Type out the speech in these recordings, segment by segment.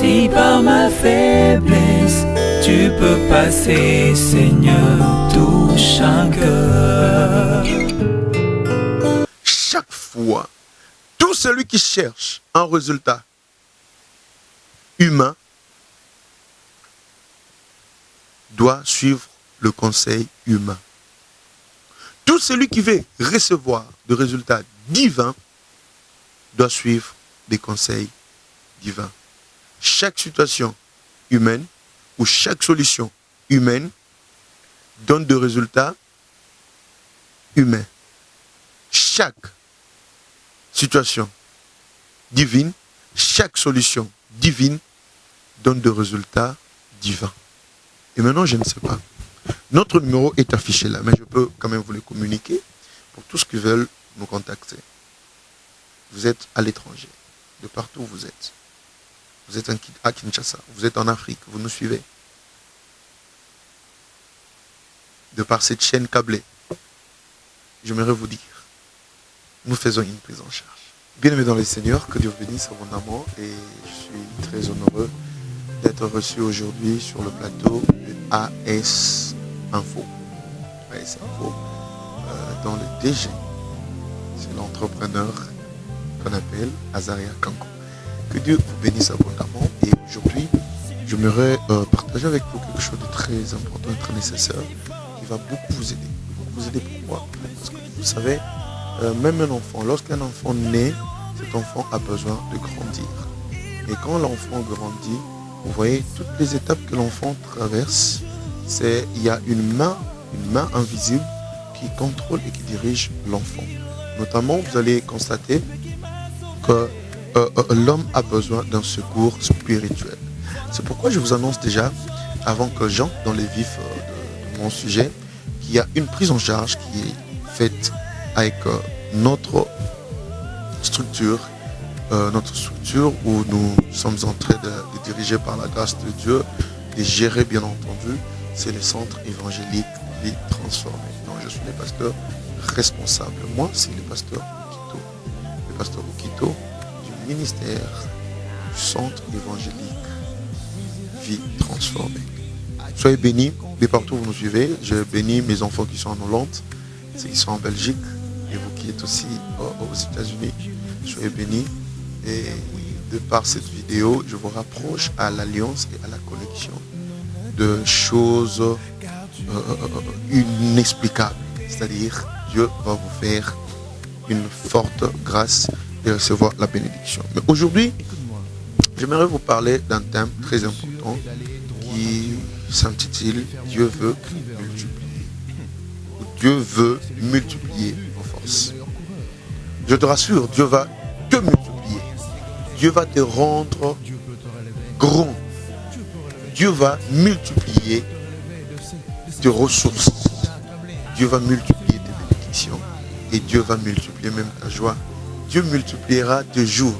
Si par ma faiblesse tu peux passer, Seigneur, touche un cœur. Chaque fois, tout celui qui cherche un résultat humain doit suivre le conseil humain. Tout celui qui veut recevoir des résultats divins doit suivre des conseils divins. Chaque situation humaine ou chaque solution humaine donne des résultats humains. Chaque situation divine, chaque solution divine donne des résultats divins. Et maintenant, je ne sais pas. Notre numéro est affiché là, mais je peux quand même vous le communiquer pour tous ceux qui veulent nous contacter. Vous êtes à l'étranger, de partout où vous êtes. Vous êtes à Kinshasa, vous êtes en Afrique, vous nous suivez. De par cette chaîne câblée, j'aimerais vous dire, nous faisons une prise en charge. Bien-aimés dans le Seigneur, que Dieu vous bénisse abondamment et je suis très honoreux d'être reçu aujourd'hui sur le plateau de AS Info. AS Info, dans le DG, c'est l'entrepreneur qu'on appelle Azaria Kanko. Que Dieu vous bénisse abondamment et aujourd'hui, j'aimerais partager avec vous quelque chose de très important et très nécessaire qui va beaucoup vous aider. Vous aider pourquoi? Parce que vous savez, même un enfant, lorsqu'un enfant naît, cet enfant a besoin de grandir. Et quand l'enfant grandit, vous voyez toutes les étapes que l'enfant traverse, il y a une main invisible qui contrôle et qui dirige l'enfant. Notamment, vous allez constater que l'homme a besoin d'un secours spirituel. C'est pourquoi je vous annonce déjà, avant que j'entre dans les vifs de mon sujet, qu'il y a une prise en charge qui est faite avec notre structure où nous sommes en train de diriger par la grâce de Dieu, de gérer bien entendu, c'est le centre évangélique Vie Transformée. Donc je suis le pasteur responsable. Moi, c'est le pasteur Okito du ministère du centre évangélique Vie Transformée. Soyez bénis, de partout où vous nous suivez. Je bénis mes enfants qui sont en Hollande, ceux qui sont en Belgique, et vous qui êtes aussi aux États-Unis. Soyez bénis. Et de par cette vidéo, je vous rapproche à l'alliance et à la connexion de choses inexplicables. C'est-à-dire, Dieu va vous faire une forte grâce de recevoir la bénédiction. Mais aujourd'hui, j'aimerais vous parler d'un thème très important qui s'intitule « Dieu veut multiplier ». Dieu veut multiplier vos forces. Je te rassure, Dieu va te multiplier. Dieu va te rendre grand. Dieu va multiplier tes ressources. Dieu va multiplier tes bénédictions. Et Dieu va multiplier même ta joie. Dieu multipliera tes jours.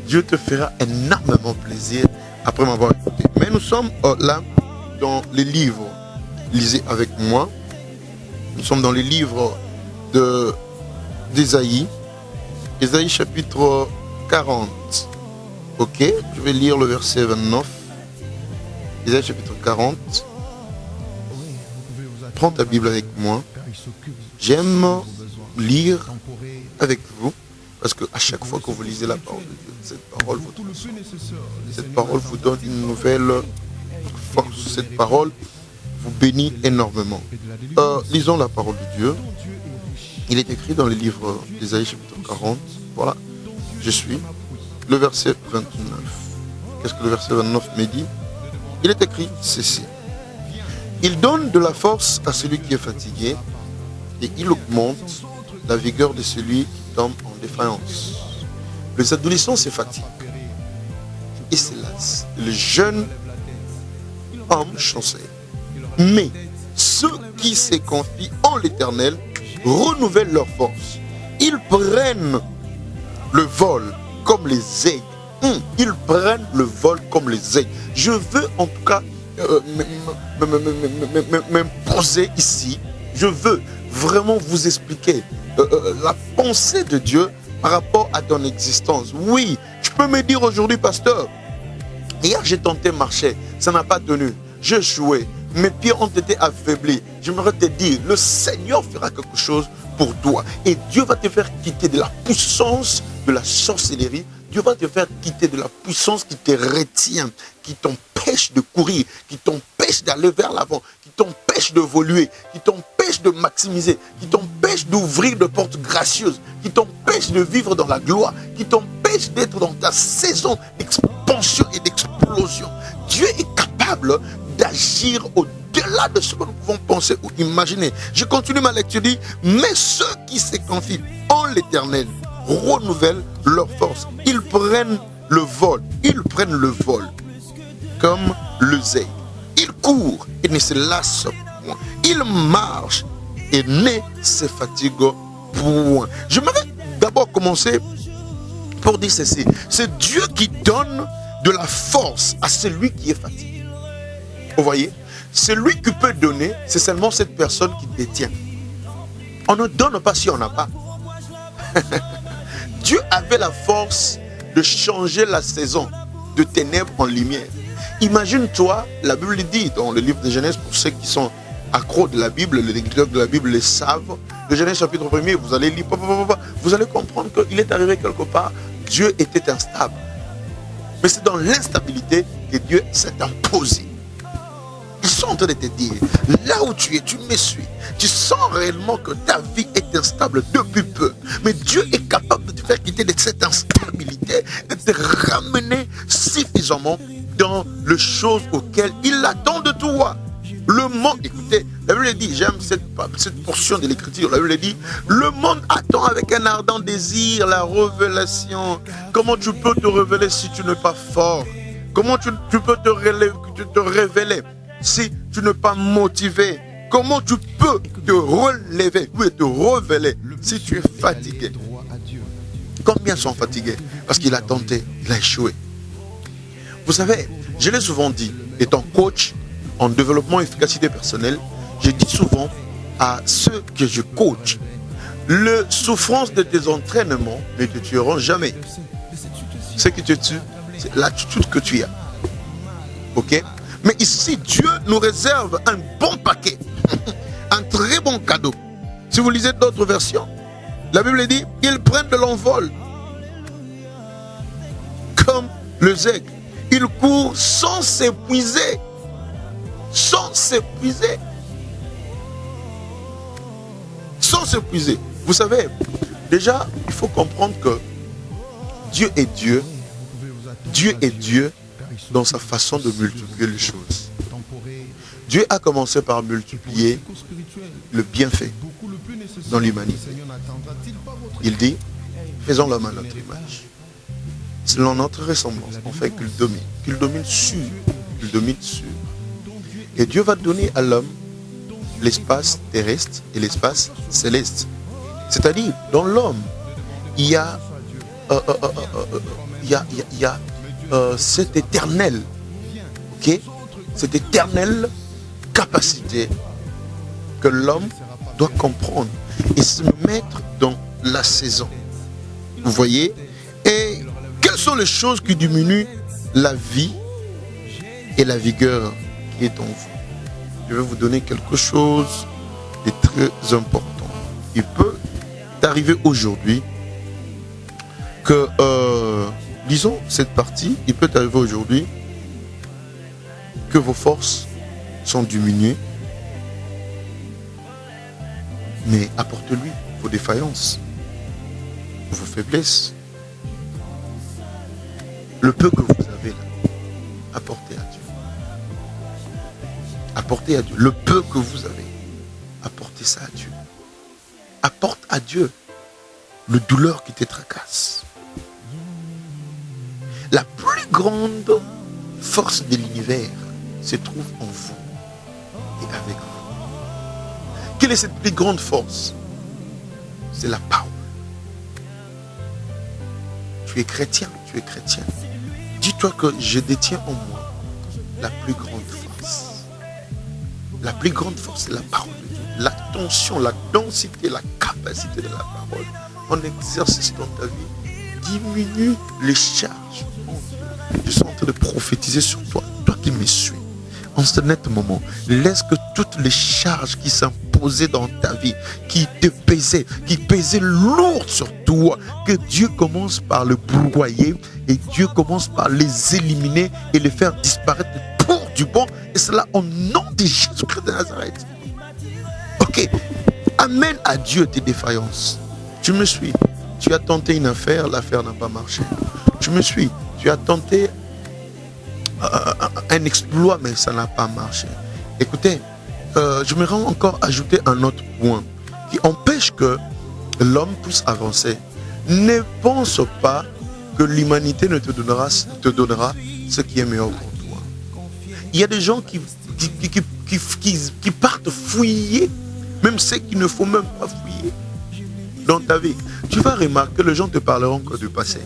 Dieu te fera énormément plaisir après m'avoir écouté. Mais nous sommes là dans les livres. Lisez avec moi. Nous sommes dans les livres d'Ésaïe. Ésaïe chapitre 40. Ok, je vais lire le verset 29. Ésaïe chapitre 40. Prends ta Bible avec moi. J'aime lire avec vous parce que à chaque fois que vous lisez la parole de Dieu, cette parole vous donne une nouvelle force. Cette parole vous bénit énormément. Lisons la parole de Dieu. Il est écrit dans le livre d'Ésaïe chapitre 40. Voilà, je suis. Le verset 29. Qu'est-ce que le verset 29 me dit? Il est écrit ceci. Il donne de la force à celui qui est fatigué et il augmente la vigueur de celui qui tombe en défaillance. Les adolescents se fatiguent et se lassent. Les jeunes hommes chancellent. Mais ceux qui se confient en l'Éternel renouvellent leur force. Ils prennent le vol comme les aigles. Ils prennent le vol comme les aigles. Je veux en tout cas m'imposer ici. Je veux vraiment vous expliquer la pensée de Dieu par rapport à ton existence. Oui, tu peux me dire aujourd'hui, pasteur, Hier, j'ai tenté de marcher, ça n'a pas tenu. J'ai échoué, mes pieds ont été affaiblis. J'aimerais te dire, le Seigneur fera quelque chose pour toi. Et Dieu va te faire quitter de la puissance de la sorcellerie. Dieu va te faire quitter de la puissance qui te retient, qui t'empêche de courir, qui t'empêche d'aller vers l'avant, qui t'empêche d'évoluer, qui t'empêche de maximiser, qui t'empêche d'ouvrir de portes gracieuses, qui t'empêche de vivre dans la gloire, qui t'empêche d'être dans ta saison d'expansion et d'explosion. Dieu est capable d'agir au-delà de ce que nous pouvons penser ou imaginer. Je continue ma lecture, dit, mais ceux qui se confient en l'Éternel renouvellent leur force. Ils prennent le vol comme le zèbre. Ils courent et ne se lassent point. Ils marchent et ne se fatiguent point. Je vais d'abord commencer pour dire ceci. C'est Dieu qui donne de la force à celui qui est fatigué. Vous voyez, celui qui peut donner, c'est seulement cette personne qui détient. On ne donne pas si on n'a pas. Dieu avait la force de changer la saison de ténèbres en lumière. Imagine-toi, la Bible dit dans le livre de Genèse, pour ceux qui sont accros de la Bible, les lecteurs de la Bible le savent, le Genèse chapitre 1er, vous allez lire, vous allez comprendre qu'il est arrivé quelque part, Dieu était instable. Mais c'est dans l'instabilité que Dieu s'est imposé. Ils sont en train de te dire, là où tu es, tu me suis. Tu sens réellement que ta vie est instable depuis peu. Mais Dieu est capable de te faire quitter de cette instabilité et de te ramener suffisamment dans les choses auxquelles il attend de toi. Le monde, écoutez, la Bible dit, j'aime cette portion de l'écriture, la Bible dit, le monde attend avec un ardent désir la révélation. Comment tu peux te révéler si tu n'es pas fort? Comment tu peux te révéler si tu n'es pas motivé? Comment tu peux te relever, oui, te révéler si tu es fatigué? Combien sont fatigués? Parce qu'il a tenté, il a échoué. Vous savez, je l'ai souvent dit, étant coach en développement et efficacité personnelle, je dis souvent à ceux que je coach, le souffrance de tes entraînements ne te tueront jamais. Ce qui te tue, c'est l'attitude que tu as. Ok? Mais ici, Dieu nous réserve un bon paquet, un très bon cadeau. Si vous lisez d'autres versions, la Bible dit, ils prennent de l'envol, comme le zèbre. Ils courent sans s'épuiser. Sans s'épuiser. Sans s'épuiser. Vous savez, déjà, il faut comprendre que Dieu est Dieu. Dieu est Dieu dans sa façon de multiplier les choses. Dieu a commencé par multiplier le bienfait dans l'humanité. Il dit, faisons l'homme à notre image. Selon notre ressemblance, on fait qu'il domine sur. Et Dieu va donner à l'homme l'espace terrestre et l'espace céleste. C'est-à-dire, dans l'homme, il y a, cette éternelle, ok, cette éternelle capacité que l'homme doit comprendre et se mettre dans la saison. Vous voyez? Et quelles sont les choses qui diminuent la vie et la vigueur qui est en vous? Je vais vous donner quelque chose de très important. Il peut arriver aujourd'hui que, disons cette partie, il peut arriver aujourd'hui que vos forces sont diminuées, mais apportez-lui vos défaillances, vos faiblesses. Le peu que vous avez là, apportez à Dieu. Apportez à Dieu. Le peu que vous avez, apportez ça à Dieu. Apporte à Dieu le douleur qui te tracasse. La plus grande force de l'univers se trouve en vous et avec vous. Quelle est cette plus grande force? C'est la parole. Tu es chrétien, tu es chrétien. Dis-toi que je détiens en moi la plus grande force. La plus grande force, c'est la parole de Dieu. L'attention, la densité, la capacité de la parole en exercice dans ta vie diminue les charges en Dieu. Je suis en train de prophétiser sur toi, toi qui me suis. En ce net moment, laisse que toutes les charges qui s'imposaient dans ta vie, qui pesaient lourd sur toi, que Dieu commence par le broyer et Dieu commence par les éliminer et les faire disparaître pour du bon. Et cela au nom de Jésus-Christ de Nazareth. Ok, amène à Dieu tes défaillances. Tu me suis. Tu as tenté une affaire, l'affaire n'a pas marché. Tu me suis. Tu as tenté un exploit, mais ça n'a pas marché. Écoutez, j'aimerais encore ajouter un autre point qui empêche que l'homme puisse avancer. Ne pense pas que l'humanité ne te donnera ce qui est meilleur pour toi. Il y a des gens qui partent fouiller, même ceux qu'il ne faut même pas fouiller dans ta vie. Tu vas remarquer que les gens te parleront que du passé.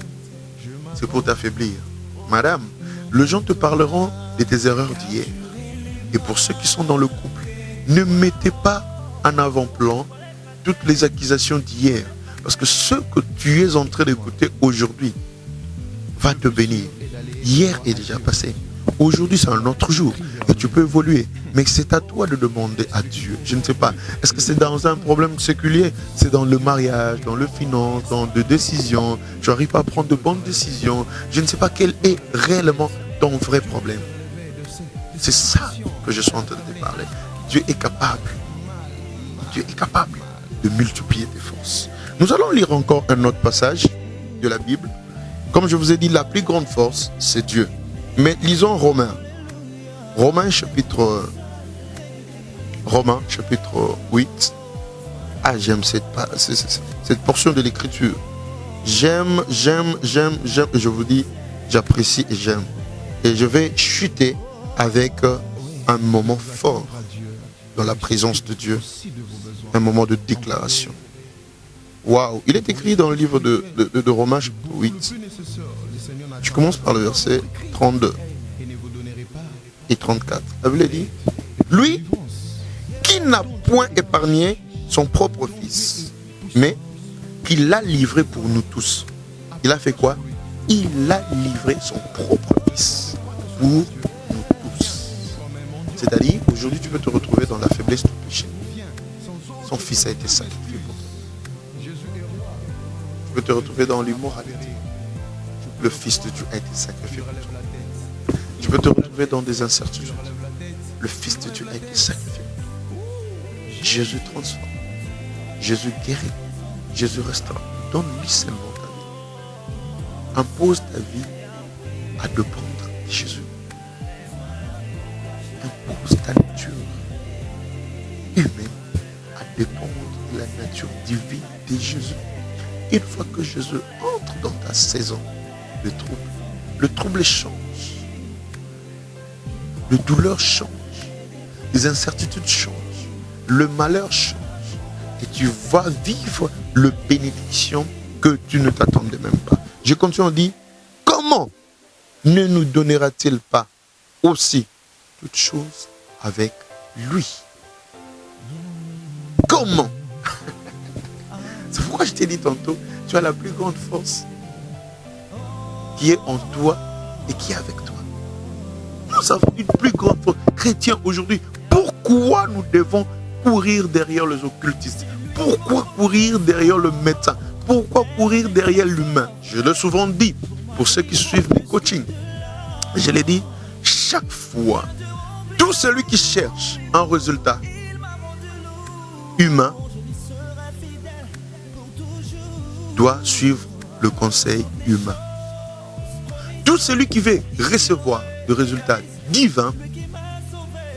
C'est pour t'affaiblir. Madame, les gens te parleront de tes erreurs d'hier. Et pour ceux qui sont dans le couple, ne mettez pas en avant-plan toutes les accusations d'hier. Parce que ce que tu es en train d'écouter aujourd'hui va te bénir. Hier est déjà passé. Aujourd'hui, c'est un autre jour. Et tu peux évoluer. Mais c'est à toi de demander à Dieu. Je ne sais pas. Est-ce que c'est dans un problème séculier? C'est dans le mariage, dans le finance, dans des décisions. Tu n'arrives pas à prendre de bonnes décisions. Je ne sais pas quel est réellement ton vrai problème. C'est ça que je suis en train de te parler. Dieu est capable. Dieu est capable de multiplier tes forces. Nous allons lire encore un autre passage de la Bible. Comme je vous ai dit, la plus grande force, c'est Dieu. Mais lisons Romains. Romains chapitre 8. Ah, j'aime cette portion de l'écriture. J'aime. Et je vous dis, j'apprécie et j'aime. Et je vais chuter avec un moment fort dans la présence de Dieu. Un moment de déclaration. Waouh! Il est écrit dans le livre de Romains chapitre 8. Je commence par le verset 32 et 34. La Bible dit, lui qui n'a point épargné son propre fils, mais qui l'a livré pour nous tous. Il a fait quoi? Il a livré son propre fils pour nous tous. C'est-à-dire, aujourd'hui, tu peux te retrouver dans la faiblesse du péché. Son fils a été sacrifié pour toi. Tu peux te retrouver dans l'immoralité. Le Fils de Dieu a été sacrifié pour toi. Tu peux te retrouver dans des incertitudes. Le Fils de Dieu a été sacrifié pour toi. Jésus transforme. Jésus guérit. Jésus restaure. Donne-lui seulement ta vie. Impose ta vie à dépendre de Jésus. Impose ta nature humaine à dépendre de la nature divine de Jésus. Une fois que Jésus entre dans ta saison, le trouble change, le douleur change, les incertitudes changent, le malheur change, et tu vas vivre le bénédiction que tu ne t'attendais même pas. Je continue à dire, comment ne nous donnera-t-il pas aussi toutes choses avec lui? Comment? C'est pourquoi je t'ai dit tantôt, tu as la plus grande force qui est en toi et qui est avec toi. Nous avons une plus grande force. Chrétiens aujourd'hui, pourquoi nous devons courir derrière les occultistes? Pourquoi courir derrière le médecin? Pourquoi courir derrière l'humain? Je l'ai souvent dit, pour ceux qui suivent mes coachings, je l'ai dit, chaque fois, tout celui qui cherche un résultat humain doit suivre le conseil humain. Tout celui qui veut recevoir le résultat divin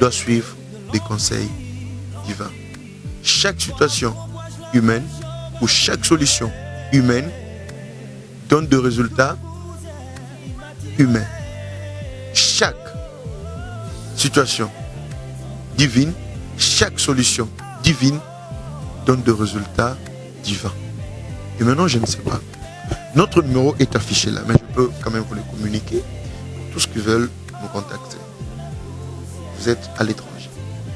doit suivre les conseils divins. Chaque situation humaine ou chaque solution humaine donne des résultats humains. Chaque situation divine, chaque solution divine donne des résultats divins. Et maintenant, je ne sais pas. Notre numéro est affiché là, mais je peux quand même vous le communiquer pour tous qui veulent nous contacter. Vous êtes à l'étranger,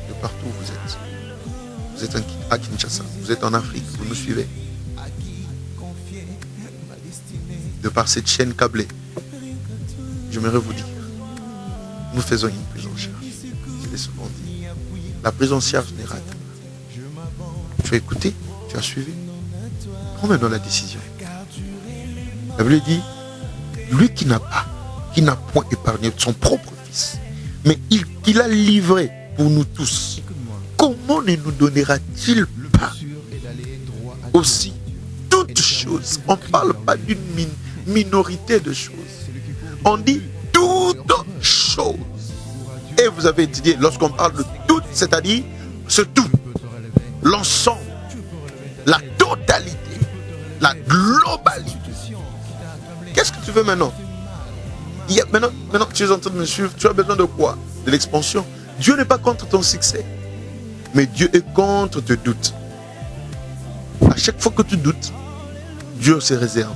de partout où vous êtes. Vous êtes à Kinshasa, vous êtes en Afrique, vous nous suivez. De par cette chaîne câblée, j'aimerais vous dire, nous faisons une prise en charge. Je l'ai souvent dit. La prise en charge n'est ratée. Tu as écouté, tu as suivi. Prends maintenant la décision. La Bible dit, lui qui n'a point épargné son propre fils, mais il a livré pour nous tous, comment ne nous donnera-t-il pas aussi toutes choses? On ne parle pas d'une minorité de choses. On dit toutes choses. Et vous avez étudié, lorsqu'on parle de toutes, c'est-à-dire ce tout, l'ensemble, la totalité, la globalité. Qu'est-ce que tu veux maintenant? Maintenant tu es en train de me suivre, tu as besoin de quoi? De l'expansion. Dieu n'est pas contre ton succès, mais Dieu est contre tes doutes. À chaque fois que tu doutes, Dieu se réserve.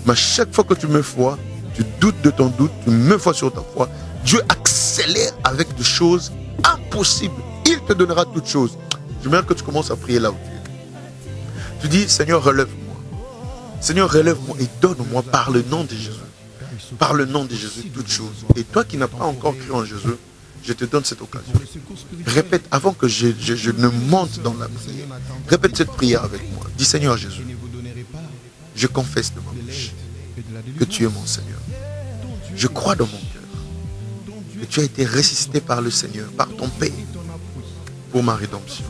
Mais à chaque fois que tu mets foi, tu doutes de ton doute, tu mets foi sur ta foi, Dieu accélère avec des choses impossibles. Il te donnera toutes choses. J'aimerais que tu commences à prier là où tu es. Tu dis, Seigneur, relève-moi. Seigneur, relève-moi et donne-moi par le nom de Jésus. Par le nom de Jésus, toutes choses. Et toi qui n'as pas encore cru en Jésus, je te donne cette occasion. Répète, avant que je ne monte dans la prière, répète cette prière avec moi. Dis, Seigneur Jésus, je confesse de ma bouche que tu es mon Seigneur. Je crois dans mon cœur que tu as été ressuscité par le Seigneur, par ton Père, pour ma rédemption.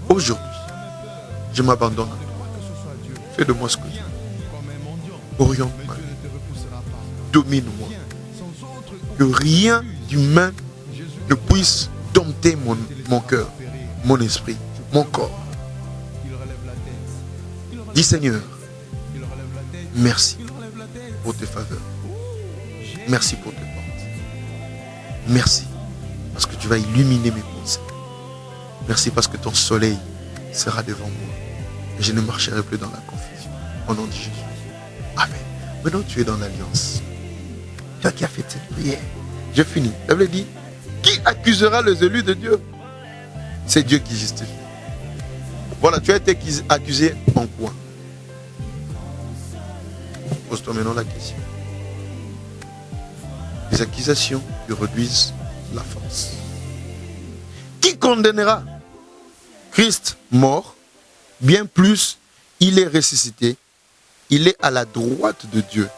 Aujourd'hui, je m'abandonne à toi. Fais de moi ce que tu veux. Oriente ma vie. Domine-moi. Que rien d'humain ne puisse dompter mon cœur, mon esprit, mon corps. Dis Seigneur, merci pour tes faveurs. Merci pour tes portes. Merci parce que tu vas illuminer mes pensées. Merci parce que ton soleil sera devant moi. Et je ne marcherai plus dans la confusion. Au nom de Jésus. Amen. Maintenant tu es dans l'alliance. Toi qui as fait cette prière. Je finis. La Bible dit, qui accusera les élus de Dieu? C'est Dieu qui justifie. Voilà, tu as été accusé en quoi? Pose-toi maintenant la question. Les accusations lui réduisent la force. Qui condamnera? Christ mort, bien plus, il est ressuscité, il est à la droite de Dieu,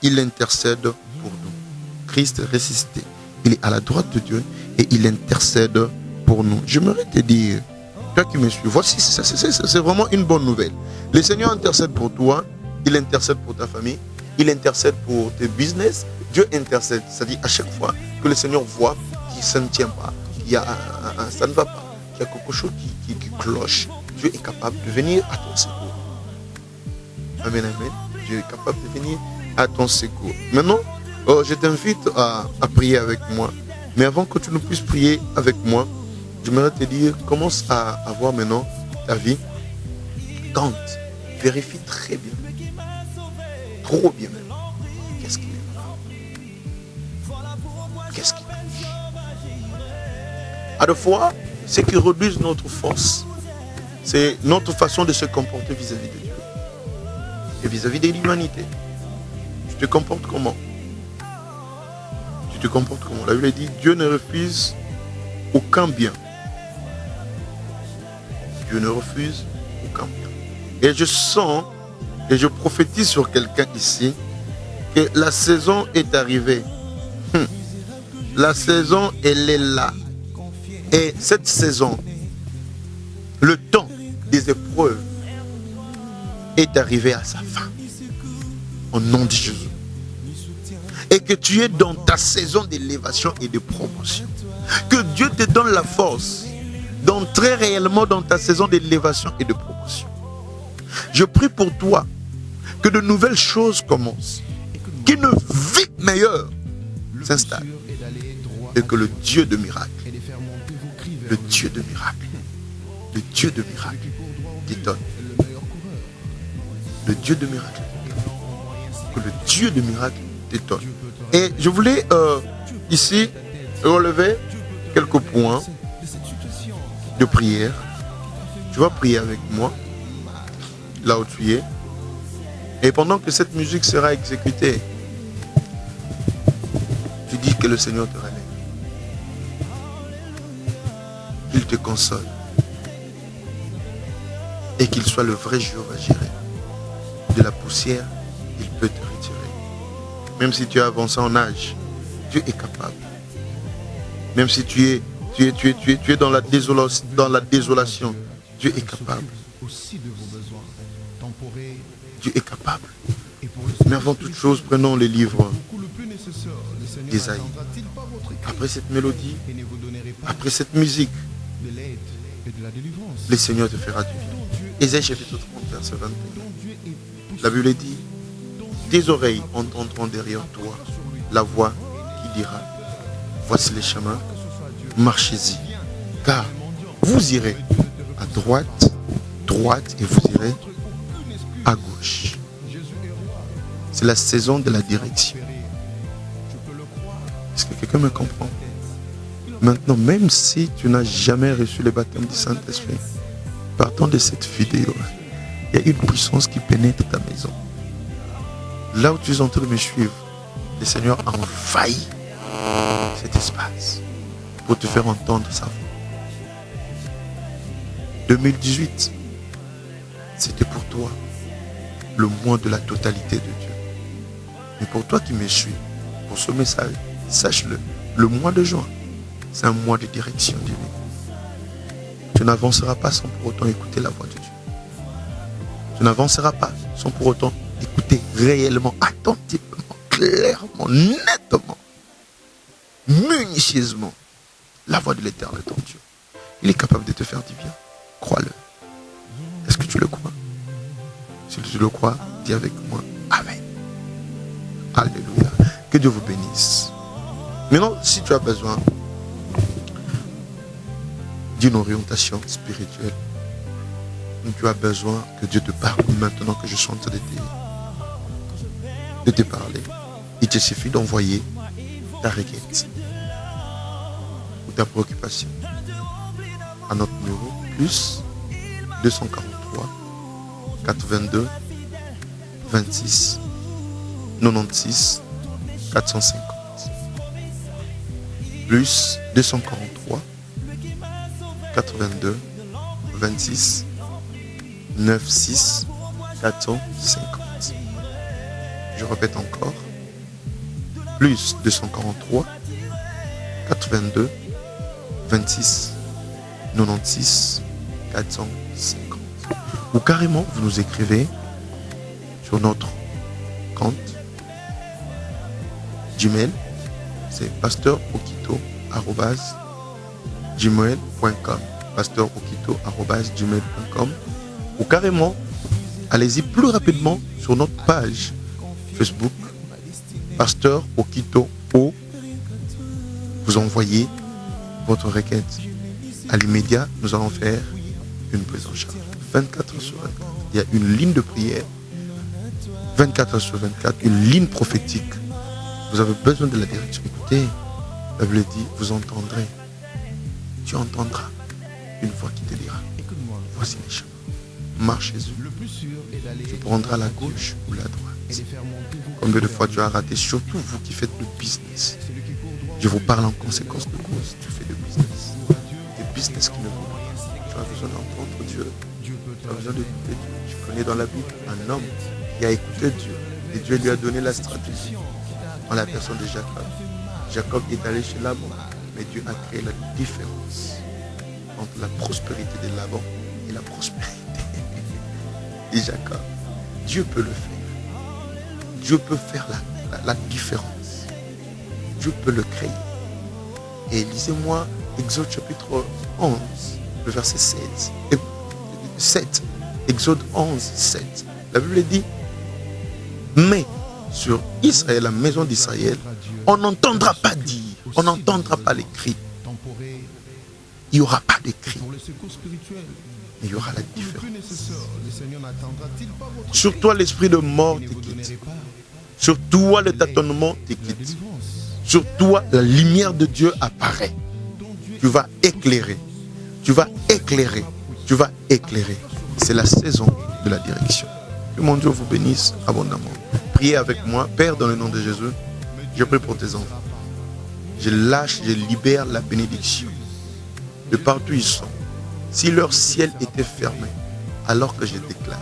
il intercède pour nous. Christ est ressuscité, il est à la droite de Dieu et il intercède pour nous. J'aimerais te dire, toi qui me suis, voici, c'est vraiment une bonne nouvelle. Le Seigneur intercède pour toi, il intercède pour ta famille, il intercède pour tes business. Dieu intercède, c'est-à-dire à chaque fois que le Seigneur voit que ça ne tient pas, qu'il y a ça ne va pas, qu'il y a quelque chose qui cloche, Dieu est capable de venir à ton secours. Amen, amen. Dieu est capable de venir à ton secours. Maintenant, je t'invite à prier avec moi. Mais avant que tu ne puisses prier avec moi, j'aimerais te dire, commence à avoir maintenant ta vie. Tente, vérifie très bien. Trop bien même. Qu'est-ce qu'il est? Qu'est-ce qu'il touche? À la fois, ce qui réduit notre force, c'est notre façon de se comporter vis-à-vis de Dieu. Et vis-à-vis de l'humanité. Tu te comportes comment? Tu te comportes comment? La Bible dit, Dieu ne refuse aucun bien. Dieu ne refuse aucun bien. Et je sens, et je prophétise sur quelqu'un ici, que la saison est arrivée. La saison, elle est là. Et cette saison, le temps des épreuves est arrivé à sa fin. Au nom de Jésus. Et que tu es dans ta saison d'élévation et de promotion. Que Dieu te donne la force d'entrer réellement dans ta saison d'élévation et de promotion. Je prie pour toi que de nouvelles choses commencent. Qu'une vie meilleure s'installe. Et que le Dieu de miracle, le Dieu de miracle, le Dieu de miracle t'étonne. Le Dieu de miracle. Que le Dieu de miracle t'étonne. Et je voulais ici relever quelques points de prière. Tu vas prier avec moi, là où tu es. Et pendant que cette musique sera exécutée, Tu dis que le Seigneur te relève. Qu'il te console. Et qu'il soit le vrai Jéhovah Jireh. De la poussière, il peut te retirer. Même si tu as avancé en âge, Dieu est capable. Même si tu es dans la désolation, Dieu est capable. Dieu est capable. Mais avant toute chose, prenons les livres d'Ésaïe. Après cette mélodie, après cette musique, le Seigneur te fera du bien. Ésaïe chapitre 30, verset 21. La Bible dit, tes oreilles entendront derrière toi la voix qui dira, voici les chemins, marchez-y. Car vous irez à droite, et vous irez à gauche. C'est la saison de la direction. Est-ce que quelqu'un me comprend? Maintenant, même si tu n'as jamais reçu le baptême du Saint-Esprit, partant de cette vidéo, il y a une puissance qui pénètre ta maison. Là où tu es en train de me suivre, le Seigneur envahit cet espace pour te faire entendre sa voix. 2018, c'était pour toi le mois de la totalité de Dieu. Mais pour toi qui me suis, pour ce message, sache-le, le mois de juin, c'est un mois de direction divine. Tu n'avanceras pas sans pour autant écouter la voix de Dieu. Tu n'avanceras pas sans pour autant écouter réellement, attentivement, clairement, nettement, minutieusement la voix de l'Éternel ton Dieu. Il est capable de te faire du bien. Crois-le. Est-ce que tu le crois? Si tu le crois, dis avec moi Amen. Alléluia. Que Dieu vous bénisse. Maintenant, si tu as besoin d'une orientation spirituelle, tu as besoin que Dieu te parle maintenant que je suis en train de te parler. Il te suffit d'envoyer ta requête ou ta préoccupation à notre numéro plus 243 82 26 96 450 plus 243 82 26 96 450. Je répète encore. Plus 243 82 26 96 450. Ou carrément, vous nous écrivez sur notre compte Gmail. C'est pasteurokito@gmail.com. pasteurokito@gmail.com. Ou carrément, allez-y plus rapidement sur notre page Facebook, Pasteur Okito O. Vous envoyez votre requête. À l'immédiat, nous allons faire une prise en charge. 24 heures sur 24. Il y a une ligne de prière. 24 heures sur 24, une ligne prophétique. Vous avez besoin de la direction. Écoutez, la Bible dit, vous entendrez. Tu entendras une voix qui te dira, voici les chemins. Marche Jésus. Tu prendras la gauche ou la droite. Combien de fois tu as raté, surtout vous qui faites le business. Je vous parle en conséquence de cause. Tu fais le business. Des business qui ne vont rien. Tu as besoin d'entendre Dieu. Tu as besoin d'écouter Dieu. Je connais dans la Bible un homme qui a écouté Dieu. Et Dieu lui a donné la stratégie. En la personne de Jacob. Jacob est allé chez Laban. Mais Dieu a créé la différence entre la prospérité de Laban et la prospérité de Jacob. Dieu peut le faire. Dieu peut faire la différence. Dieu peut le créer. Et lisez-moi Exode chapitre 11, le verset 7. Exode 11, 7. La Bible dit, mais sur Israël, la maison d'Israël, on n'entendra pas dire, on n'entendra pas les cris. Il n'y aura pas de cris. Mais il y aura la différence. Sur toi, l'esprit de mort te quitte. Sur toi, le tâtonnement te quitte. Sur toi, la lumière de Dieu apparaît. Tu vas éclairer. Tu vas éclairer. Tu vas éclairer. C'est la saison de la direction. Que mon Dieu vous bénisse abondamment. Priez avec moi. Père, dans le nom de Jésus, je prie pour tes enfants. je lâche, je libère la bénédiction. De partout ils sont. Si leur ciel était fermé, alors que je déclare,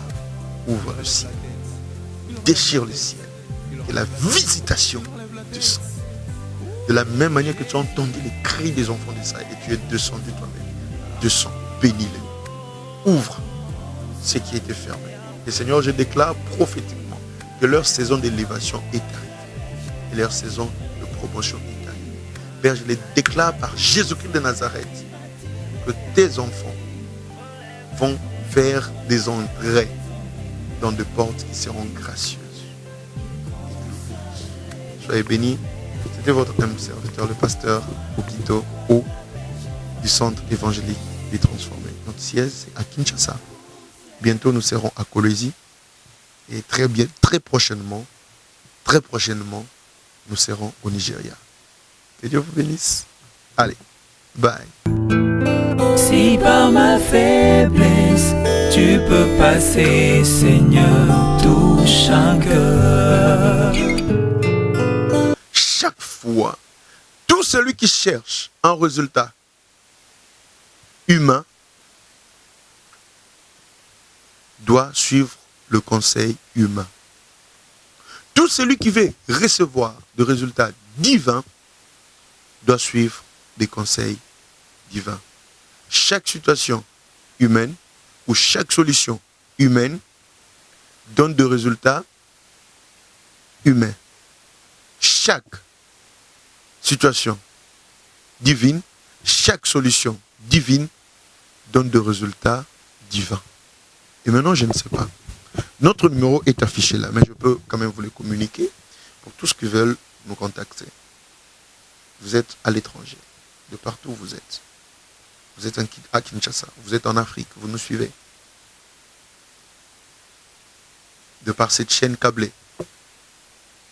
ouvre le ciel. Déchire le ciel. Et la visitation descend. De la même manière que tu as entendu les cris des enfants d'Israël et tu es descendu toi-même. Descends, bénis-les. Ouvre ce qui était fermé. Et Seigneur, je déclare prophétiquement que leur saison d'élévation est arrivée. Et leur saison de promotion est arrivée. Père, je les déclare par Jésus-Christ de Nazareth que tes enfants vont faire des entrées dans des portes qui seront gracieuses. Soyez bénis. C'était votre humble serviteur, le pasteur Okito O du Centre évangélique des Transformés. Notre siège, c'est à Kinshasa. Bientôt, nous serons à Kolwezi. Et très prochainement, nous serons au Nigeria. Que Dieu vous bénisse. Allez, bye. Si par ma faiblesse, tu peux passer, Seigneur, touche un cœur. Chaque fois, tout celui qui cherche un résultat humain doit suivre le conseil humain. Tout celui qui veut recevoir des résultats divins doit suivre des conseils divins. Chaque situation humaine ou chaque solution humaine donne des résultats humains. Chaque situation divine, chaque solution divine donne des résultats divins. Et maintenant, je ne sais pas. Notre numéro est affiché là, mais je peux quand même vous le communiquer pour tous qui veulent nous contacter. Vous êtes à l'étranger, de partout où vous êtes. Vous êtes à Kinshasa, vous êtes en Afrique, vous nous suivez. De par cette chaîne câblée,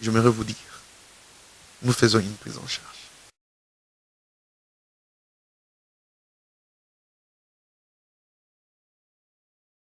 j'aimerais vous dire, nous faisons une prise en charge.